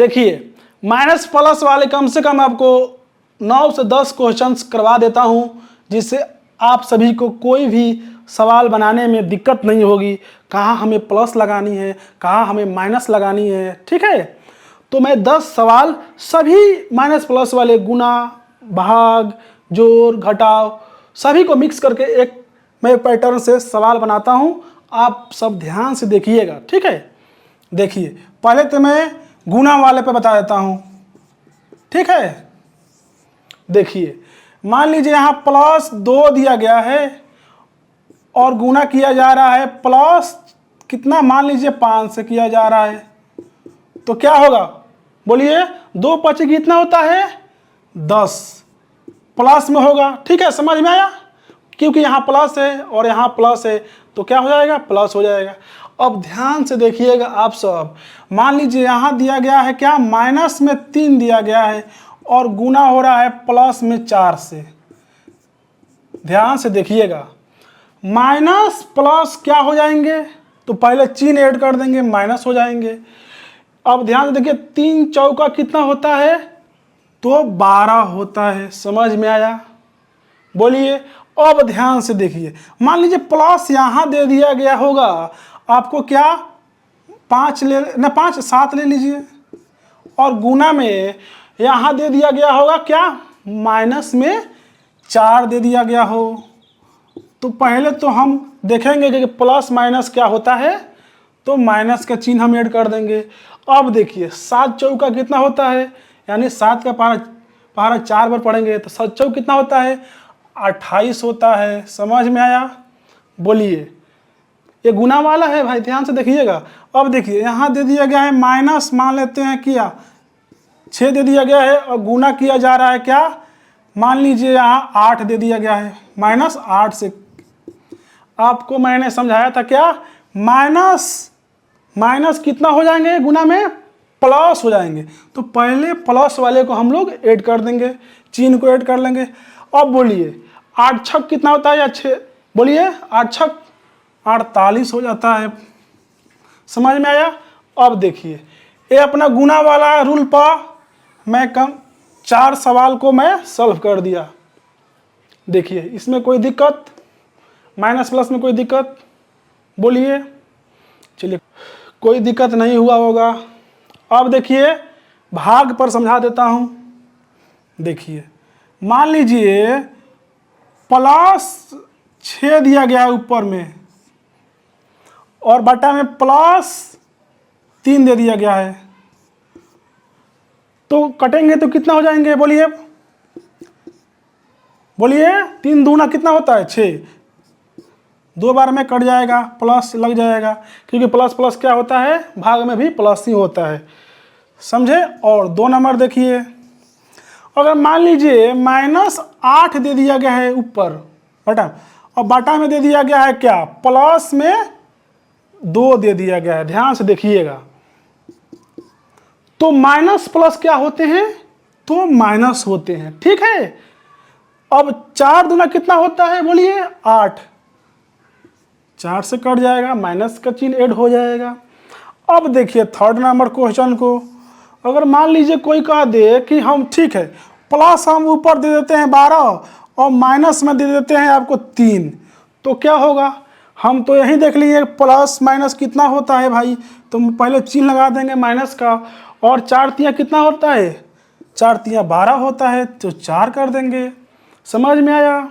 देखिए minus plus वाले कम से कम आपको 9 से 10 क्वेश्चंस करवा देता हूं, जिससे आप सभी को कोई भी सवाल बनाने में दिक्कत नहीं होगी। कहाँ हमें प्लस लगानी है, कहाँ हमें माइनस लगानी है, ठीक है। तो मैं 10 सवाल सभी माइनस प्लस वाले, गुना, भाग, जोड़, घटाव सभी को मिक्स करके एक मैं पैटर्न से सवाल बनाता हूं। आप सब ध्यान से देखिएगा, ठीक है। देखिए पहले तो मैं गुना वाले पे बता देता हूं, ठीक है। देखिए मान लीजिए यहां +2 दिया गया है और गुना किया जा रहा है प्लस कितना, मान लीजिए 5 से किया जा रहा है, तो क्या होगा बोलिए, 2 5 कितना होता है 10, प्लस में होगा, ठीक है। समझ में आया, क्योंकि यहाँ प्लस है और यहाँ प्लस है तो क्या हो जाएगा, प्लस हो जाएगा। अब ध्यान से देखिएगा आप सब, मान लीजिए यहाँ दिया गया है क्या, माइनस में 3 दिया गया है और गुना हो रहा है प्लस में 4 से। ध्यान से देखिएगा, माइनस प्लस क्या हो जाएंगे, तो पहले चिन्ह ऐड कर देंगे, माइनस हो जाएंगे। अब ध्यान से देखिए 3 चौका कितना होता है, तो 12 होता है। समझ में आया, बोलिए। अब ध्यान से देखिए, मान लीजिए प्लस यहां दे दिया गया होगा आपको क्या, 7 ले लीजिए, और गुना में यहां दे दिया गया होगा क्या, माइनस में 4 दे दिया गया हो। तो पहले तो हम देखेंगे कि प्लस माइनस क्या होता है, तो माइनस का चिन्ह हम ऐड कर देंगे। अब देखिए 7 चौका कितना होता है, यानी 7 का पहाड़ा 4 बार पढ़ेंगे तो 7 चौक कितना होता है, 28 होता है। समझ में आया, बोलिए। ये गुना वाला है भाई, ध्यान से देखिएगा। अब देखिए यहाँ दे दिया गया है माइनस, मान लेते हैं किया 6 दे दिया गया है और गुना किया जा रहा है क्या, मान लीजिए यहाँ 8 दे दिया गया है, -8 से। आपको मैंने समझाया था क्या, माइनस कितना हो जाएंगे, गुना में प्लस हो जाएंगे। तो पहले प्लस वाले को हम लोग ऐड कर देंगे, चिन्ह को ऐड कर लेंगे। अब बोलिए 8 छक कितना होता है, या 6 बोलिए, 8 छक 48 हो जाता है। समझ में आया। अब देखिए ये अपना गुना वाला रूल पर मैं 4 सवाल को मैं सॉल्व कर दिया। देखिए इसमें कोई दिक्कत, माइनस प्लस में कोई दिक्कत, बोलिए। चलिए कोई दिक्कत नहीं हुआ होगा। अब देखिए भाग पर समझा देता हूं। देखिए मान लीजिए +6 दिया गया है ऊपर में और बटा में +3 दे दिया गया है, तो कटेंगे तो कितना हो जाएंगे, बोलिए बोलिए। 3 दूना कितना होता है 6, 2 बार में कट जाएगा, प्लस लग जाएगा, क्योंकि प्लस प्लस क्या होता है, भाग में भी प्लस ही होता है। समझे। और 2 नंबर देखिए, अगर मान लीजिए -8 दे दिया गया है ऊपर बटा, और बटा में दे दिया गया है क्या, प्लस में 2 दे दिया गया है। ध्यान से देखिएगा, तो माइनस प्लस क्या होते हैं, तो माइनस होते हैं, ठीक है। अब 4 दूना कितना होता है, बोलिए 8, 4 से कट जाएगा, माइनस का चिन्ह ऐड हो जाएगा। अब देखिए 3rd नंबर क्वेश्चन को, अगर मान लीजिए कोई कह दे कि हम ठीक है प्लस हम ऊपर दे देते हैं 12 और माइनस में दे देते हैं आपको 3, तो क्या होगा, हम तो यही देख लीजिए प्लस माइनस कितना होता है भाई, तो पहले चिन्ह लगा देंगे माइनस का, और 4 तियां कितना होता है, 4 तियां 12 होता है, तो 4 कर देंगे। समझ में आया,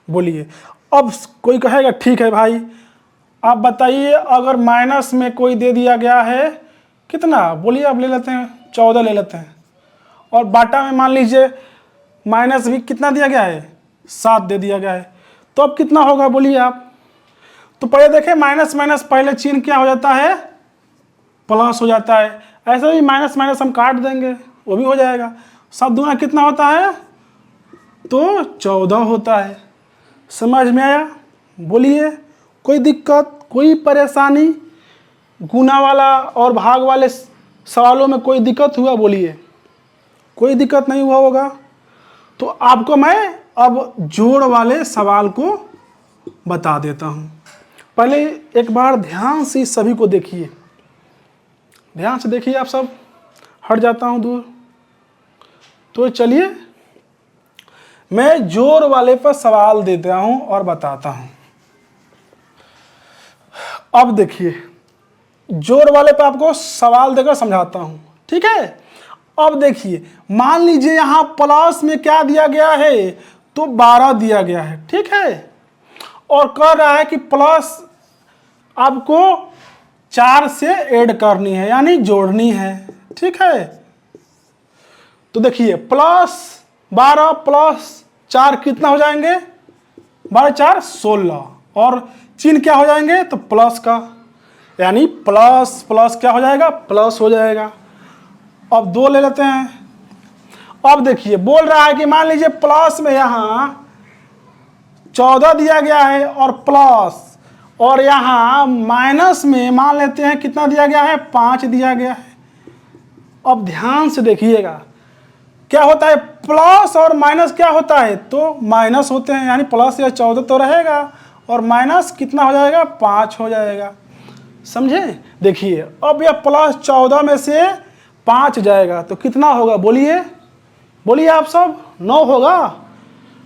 बोलिए। अब कोई कहेगा ठीक है भाई आप बताइए, अगर माइनस में कोई दे दिया गया है कितना, बोलिए आप ले लेते हैं 14 ले लेते हैं, और बाटा में मान लीजिए माइनस भी कितना दिया गया है, 7 दे दिया गया है, तो अब कितना होगा, बोलिए आप। तो पहले देखें माइनस माइनस पहले चिन्ह क्या हो जाता है, प्लस हो जाता है। ऐसे ही माइनस माइनस हम काट देंगे, वो भी हो जाएगा। 7 दूना कितना होता है, तो 14 होता है। समझ में आया, बोलिए। कोई दिक्कत, कोई परेशानी, गुना वाला और भाग वाले सवालों में कोई दिक्कत हुआ, बोलिए। कोई दिक्कत नहीं हुआ होगा। तो आपको मैं अब जोड़ वाले सवाल को बता देता हूं। पहले एक बार ध्यान से सभी को देखिए, ध्यान से देखिए आप सब। हट जाता हूँ दूर। तो चलिए मैं जोड़ वाले पर सवाल देता हूँ और बताता हूँ। अब देखिए जोड़ वाले पे आपको सवाल देकर समझाता हूँ, ठीक है। अब देखिए मान लीजिए यहाँ प्लस में क्या दिया गया है, तो 12 दिया गया है, ठीक है। और कह रहा है कि प्लस आपको 4 से ऐड करनी है, यानी जोड़नी है, ठीक है। तो देखिए प्लस 12 प्लस 4 कितना हो जाएंगे, 12 4 16, और चिन्ह क्या हो जाएंगे, तो प्लस का, यानी प्लस प्लस क्या हो जाएगा, प्लस हो जाएगा। अब 2 ले लेते हैं। अब देखिए बोल रहा है कि मान लीजिए प्लस में यहाँ 14 दिया गया है और प्लस, और यहाँ माइनस में मान लेते हैं कितना दिया गया है, 5 दिया गया है। अब ध्यान से देखिएगा क्या होता है, प्लस और माइनस क्या होता है, तो माइनस होते हैं, यानी प्लस या 14 तो रहेगा और माइनस कितना हो जाएगा, 5 हो जाएगा। समझे। देखिए अब यह प्लस 14 में से 5 जाएगा तो कितना होगा, बोलिए बोलिए आप सब, 9 होगा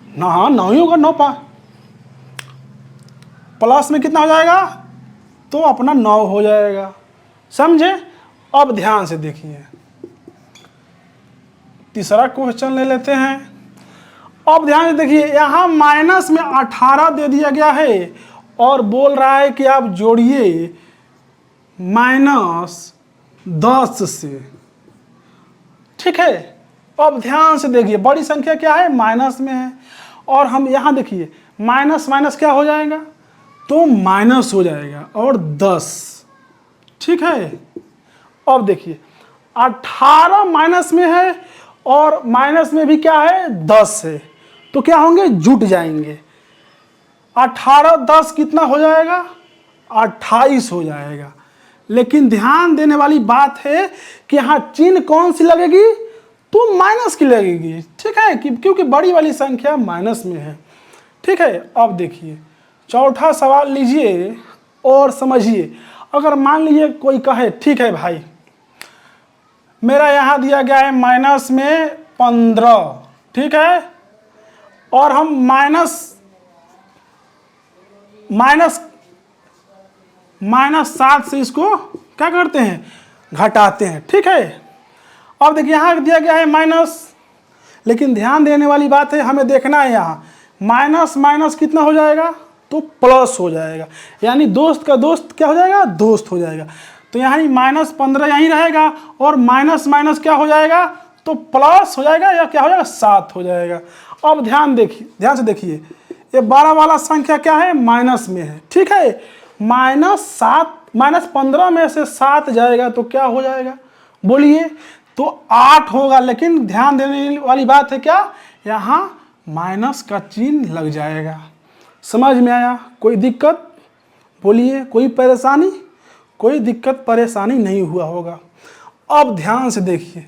ना। हाँ 9 ही होगा, 9 5 प्लस में कितना हो जाएगा, तो अपना 9 हो जाएगा। समझे। अब ध्यान से देखिए तीसरा क्वेश्चन ले लेते हैं। अब ध्यान से देखिए यहाँ माइनस में 18 दे दिया गया है और बोल रहा है कि आप जोड़िए -10 से, ठीक है। अब ध्यान से देखिए बड़ी संख्या क्या है, माइनस में है, और हम यहाँ देखिए माइनस माइनस क्या हो जाएगा, तो माइनस हो जाएगा और 10, ठीक है। अब देखिए 18 माइनस में है और माइनस में भी क्या है, 10 है, तो क्या होंगे, जुट जाएंगे। 18 10 कितना हो जाएगा, 28 हो जाएगा। लेकिन ध्यान देने वाली बात है कि यहाँ चिन्ह कौन सी लगेगी, तो माइनस की लगेगी, ठीक है, क्योंकि बड़ी वाली संख्या माइनस में है, ठीक है। अब देखिए चौथा सवाल लीजिए और समझिए। अगर मान लीजिए कोई कहे ठीक है भाई मेरा यहाँ दिया गया है माइनस में 15, ठीक है, और हम माइनस 7 से इसको क्या करते हैं, घटाते हैं, ठीक है। अब देखिए यहाँ दिया गया है माइनस, लेकिन ध्यान देने वाली बात है, हमें देखना है यहाँ माइनस माइनस कितना हो जाएगा, तो प्लस हो जाएगा, यानी दोस्त का दोस्त क्या हो जाएगा, दोस्त हो जाएगा। तो यहाँ -15 यहीं रहेगा और माइनस माइनस क्या हो जाएगा, तो प्लस हो जाएगा, या क्या हो जाएगा, 7 हो जाएगा। अब ध्यान से देखिए ये 12 वाला संख्या क्या है, माइनस में है, ठीक है। -15 में से 7 जाएगा तो क्या हो जाएगा, बोलिए, तो 8 होगा। लेकिन ध्यान देने वाली बात है क्या, यहाँ माइनस का चिन्ह लग जाएगा। समझ में आया, कोई दिक्कत, बोलिए, कोई परेशानी, कोई दिक्कत परेशानी नहीं हुआ होगा। अब ध्यान से देखिए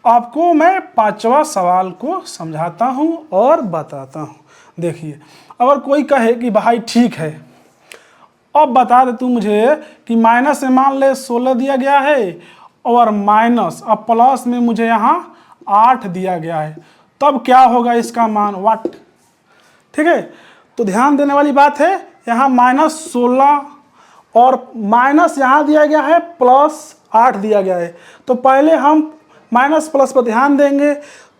आपको मैं 5वां सवाल को समझाता हूँ और बताता हूँ। देखिए अगर कोई कहे कि भाई ठीक है अब बता दे तू मुझे कि माइनस में मान ले 16 दिया गया है और माइनस अब प्लस में मुझे यहाँ 8 दिया गया है, तब क्या होगा इसका मान, वाट, ठीक है। तो ध्यान देने वाली बात है यहाँ -16 और माइनस यहाँ दिया गया है +8 दिया गया है, तो पहले हम माइनस प्लस पर ध्यान देंगे।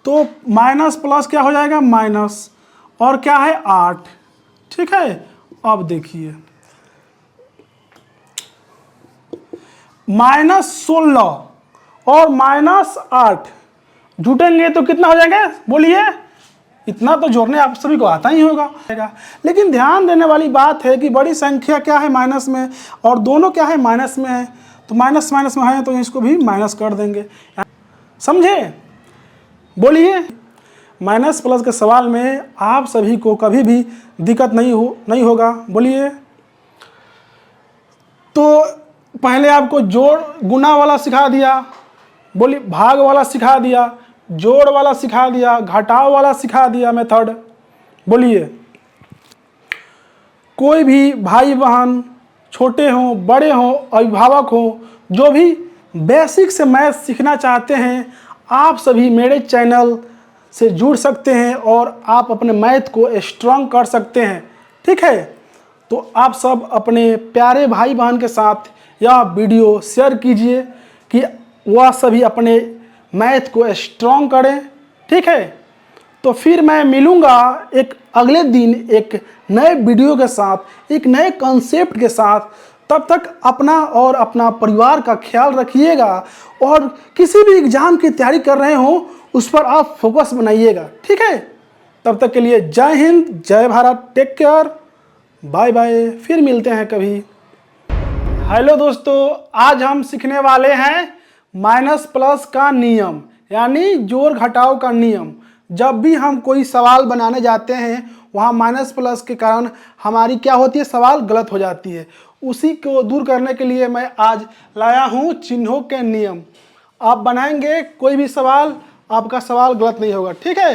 तो माइनस प्लस क्या हो जाएगा, माइनस, और क्या है 8, ठीक है। अब देखिए -16 और -8 जुटेंगे तो कितना हो जाएंगे, बोलिए, इतना तो जोड़ने आप सभी को आता ही होगा। लेकिन ध्यान देने वाली बात है कि बड़ी संख्या क्या है, माइनस में, और दोनों क्या है, माइनस में है, तो माइनस माइनस में है तो इसको भी माइनस कर देंगे, समझे, बोलिए। माइनस प्लस के सवाल में आप सभी को कभी भी दिक्कत नहीं होगा, बोलिए। तो पहले आपको जोड़ गुना वाला सिखा दिया, बोलिए, भाग वाला सिखा दिया, जोड़ वाला सिखा दिया, घटाव वाला सिखा दिया मेथड, बोलिए। कोई भी भाई बहन छोटे हों बड़े हों अभिभावक हो, जो भी बेसिक से मैथ सीखना चाहते हैं, आप सभी मेरे चैनल से जुड़ सकते हैं और आप अपने मैथ को स्ट्रांग कर सकते हैं। ठीक है, तो आप सब अपने प्यारे भाई बहन के साथ यह वीडियो शेयर कीजिए कि वह सभी अपने मैथ को स्ट्रांग करें। ठीक है, तो फिर मैं मिलूँगा एक अगले दिन एक नए वीडियो के साथ, एक नए कॉन्सेप्ट के साथ। तब तक अपना और अपना परिवार का ख्याल रखिएगा और किसी भी एग्ज़ाम की तैयारी कर रहे हो उस पर आप फोकस बनाइएगा। ठीक है, तब तक के लिए जय हिंद, जय Bharat, take care, bye bye, फिर मिलते हैं कभी। हेलो दोस्तों, आज हम सीखने वाले हैं माइनस प्लस का नियम, यानी जोड़ घटाव का नियम। जब भी हम कोई सवाल बनाने जाते हैं वहाँ माइनस प्लस के कारण हमारी क्या होती है, सवाल गलत हो जाती है। उसी को दूर करने के लिए मैं आज लाया हूँ चिन्हों के नियम। आप बनाएंगे कोई भी सवाल, आपका सवाल गलत नहीं होगा। ठीक है।